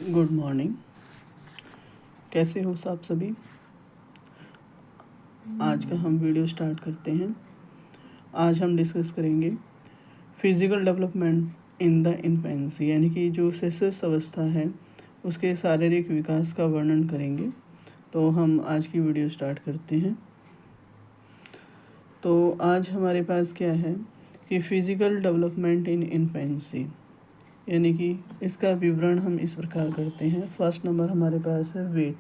Good morning. कैसे हो आप सभी। आज का हम वीडियो स्टार्ट करते हैं। आज हम डिस्कस करेंगे physical development in the infancy, यानी कि जो शिशु अवस्था है उसके शारीरिक विकास का वर्णन करेंगे। तो हम आज की वीडियो स्टार्ट करते हैं। तो आज हमारे पास क्या है कि फिज़िकल डेवलपमेंट इन इन्फेंसी, यानी कि इसका विवरण हम इस प्रकार करते हैं। फर्स्ट नंबर हमारे पास है वेट,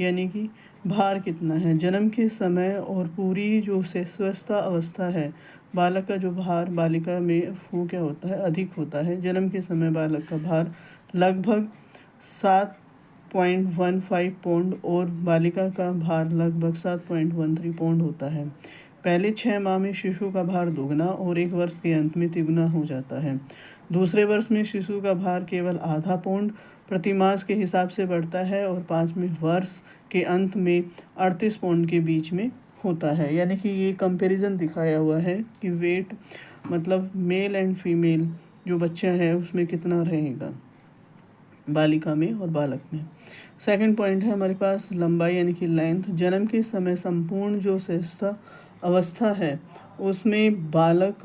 यानी कि भार कितना है। जन्म के समय और पूरी जो शिशुवस्था अवस्था है, बालक का जो भार बालिका में वो क्या होता है, अधिक होता है। जन्म के समय बालक का भार लगभग 7.15 पौंड और बालिका का भार लगभग 7.13 पौंड होता है। पहले 6 माह में शिशु का भार दोगुना और 1 वर्ष के अंत में तिगुना हो जाता है। दूसरे वर्ष में शिशु का भार केवल आधा पौंड प्रति मास के हिसाब से बढ़ता है और 5वें वर्ष के अंत में 38 पौंड के बीच में होता है। यानी कि ये कंपैरिजन दिखाया हुआ है कि वेट मतलब मेल एंड फीमेल जो बच्चा है उसमें कितना रहेगा, बालिका में और बालक में। सेकंड पॉइंट है हमारे पास लंबाई, यानी कि लेंथ। जन्म के समय संपूर्ण जो शिशु अवस्था है उसमें बालक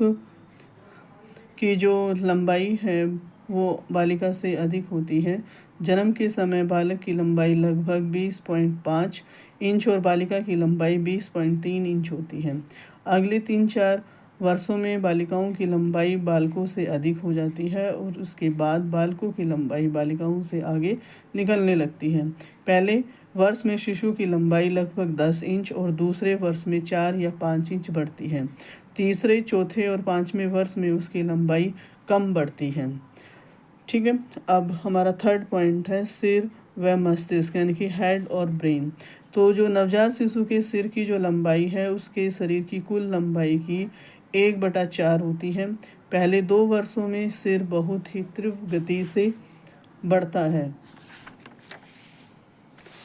की जो लंबाई है वो बालिका से अधिक होती है। जन्म के समय बालक की लंबाई लगभग 20.5 इंच और बालिका की लंबाई 20.3 इंच होती है। अगले 3-4 वर्षों में बालिकाओं की लंबाई बालकों से अधिक हो जाती है और उसके बाद बालकों की लंबाई बालिकाओं से आगे निकलने लगती है। पहले वर्ष में शिशु की लंबाई लगभग 10 इंच और दूसरे वर्ष में 4 या 5 इंच बढ़ती है। तीसरे, चौथे और 5वें वर्ष में उसकी लंबाई कम बढ़ती है। ठीक है। अब हमारा थर्ड पॉइंट है सिर व मस्तिष्क, यानी कि हेड और ब्रेन। तो जो नवजात शिशु के सिर की जो लंबाई है उसके शरीर की कुल लंबाई की 1/4 होती है। पहले 2 वर्षों में सिर बहुत ही तीव्र गति से बढ़ता है,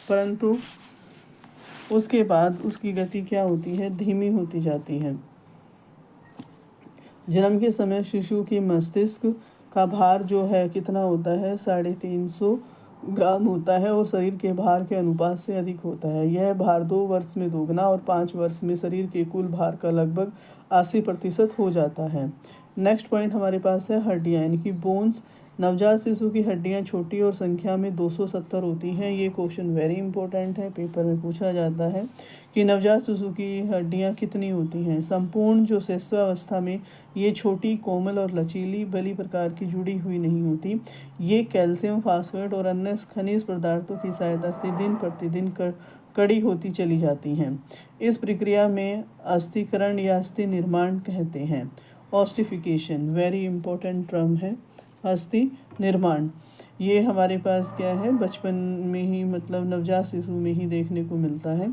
परंतु उसके बाद उसकी गति क्या होती है, धीमी होती जाती है। जन्म के समय शिशु की मस्तिष्क का भार जो है कितना होता है, 350 ग्राम होता है और शरीर के भार के अनुपात से अधिक होता है। यह भार 2 वर्ष में दोगुना और 5 वर्ष में शरीर के कुल भार का लगभग 80% हो जाता है। नेक्स्ट पॉइंट हमारे पास है हड्डियाँ, यानी कि बोन्स। नवजात शिशु की हड्डियाँ छोटी और संख्या में 270 होती हैं। ये क्वेश्चन वेरी इंपॉर्टेंट है, पेपर में पूछा जाता है कि नवजात शिशु की हड्डियाँ कितनी होती हैं। संपूर्ण जो शिशुअवस्था में ये छोटी, कोमल और लचीली बली प्रकार की जुड़ी हुई नहीं होती। ये कैल्शियम, फास्फेट और अन्य खनिज पदार्थों की सहायता से दिन प्रतिदिन कड़ी होती चली जाती हैं। इस प्रक्रिया में अस्थिकरण या अस्थि निर्माण कहते हैं। ऑस्टिफिकेशन वेरी इंपॉर्टेंट टर्म है। अस्थि निर्माण ये हमारे पास क्या है, बचपन में ही मतलब नवजात शिशु में ही देखने को मिलता है।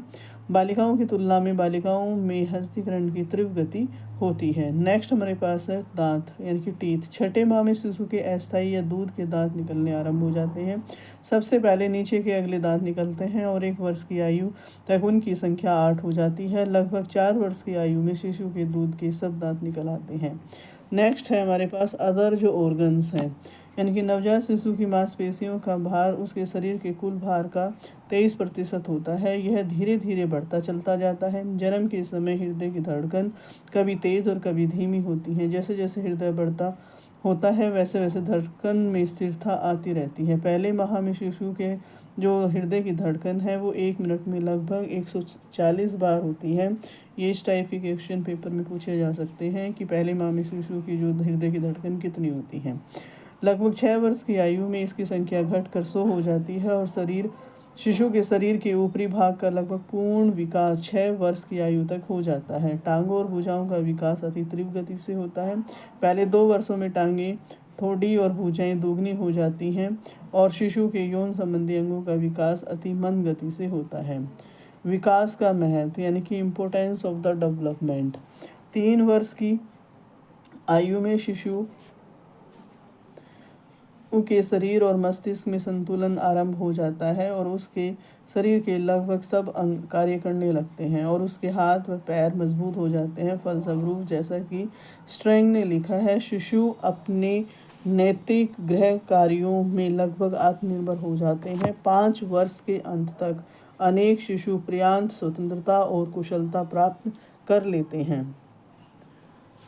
बालिकाओं की तुलना में बालिकाओं में हस्तीकरण की तीव्र गति होती है। नेक्स्ट हमारे पास है दांत, यानी कि टीथ। छठे माह में शिशु के अस्थायी या दूध के दांत निकलने आरंभ हो जाते हैं। सबसे पहले नीचे के अगले दांत निकलते हैं और 1 वर्ष की आयु तक उनकी संख्या 8 हो जाती है। लगभग 4 वर्ष की आयु में शिशु के दूध के सब दांत निकल आते हैं। नेक्स्ट है हमारे पास अदर जो ऑर्गन्स हैं, यानी कि नवजात शिशु की मांसपेशियों का भार उसके शरीर के कुल भार का 23% होता है। यह धीरे धीरे बढ़ता चलता जाता है। जन्म के समय हृदय की धड़कन कभी तेज और कभी धीमी होती है। जैसे जैसे हृदय बढ़ता होता है वैसे वैसे धड़कन में स्थिरता आती रहती है। पहले माह में शिशु के जो हृदय की धड़कन है वो 1 मिनट में लगभग 140 बार होती है। ये इस टाइप के क्वेश्चन पेपर में पूछे जा सकते हैं कि पहले माह में शिशु की जो हृदय की धड़कन कितनी होती है। लगभग 6 वर्ष की आयु में इसकी संख्या घटकर 100 हो जाती है और शिशु के शरीर के ऊपरी भाग का लगभग पूर्ण विकास 6 वर्ष की आयु तक हो जाता है। टांगों और भुजाओं का विकास अति तीव्र गति से होता है। पहले 2 वर्षों में टांगें, ठोड़ी और भुजाएं दोगुनी हो जाती हैं और शिशु के यौन संबंधी अंगों का विकास अति मंद गति से होता है। विकास का महत्व, यानी कि इम्पोर्टेंस ऑफ द डेवलपमेंट। 3 वर्ष की आयु में शिशु के शरीर और मस्तिष्क में संतुलन आरंभ हो जाता है और उसके शरीर के लगभग सब अंग कार्य करने लगते हैं और उसके हाथ व पैर मजबूत हो जाते हैं। फलस्वरूप जैसा कि स्ट्रैंग ने लिखा है, शिशु अपने नैतिक गृह कार्यों में लगभग आत्मनिर्भर हो जाते हैं। 5 वर्ष के अंत तक अनेक शिशु पर्याप्त स्वतंत्रता और कुशलता प्राप्त कर लेते हैं।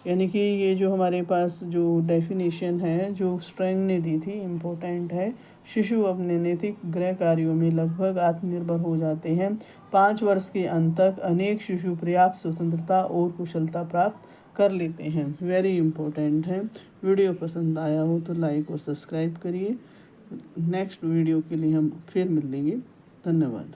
यानी कि ये जो हमारे पास जो डेफिनेशन है जो स्ट्रैंग ने दी थी इम्पोर्टेंट है। शिशु अपने नैतिक गृह कार्यों में लगभग आत्मनिर्भर हो जाते हैं। 5 वर्ष के अंत तक अनेक शिशु पर्याप्त स्वतंत्रता और कुशलता प्राप्त कर लेते हैं। वेरी इम्पोर्टेंट है। वीडियो पसंद आया हो तो लाइक और सब्सक्राइब करिए। नेक्स्ट वीडियो के लिए हम फिर मिलेंगे। धन्यवाद।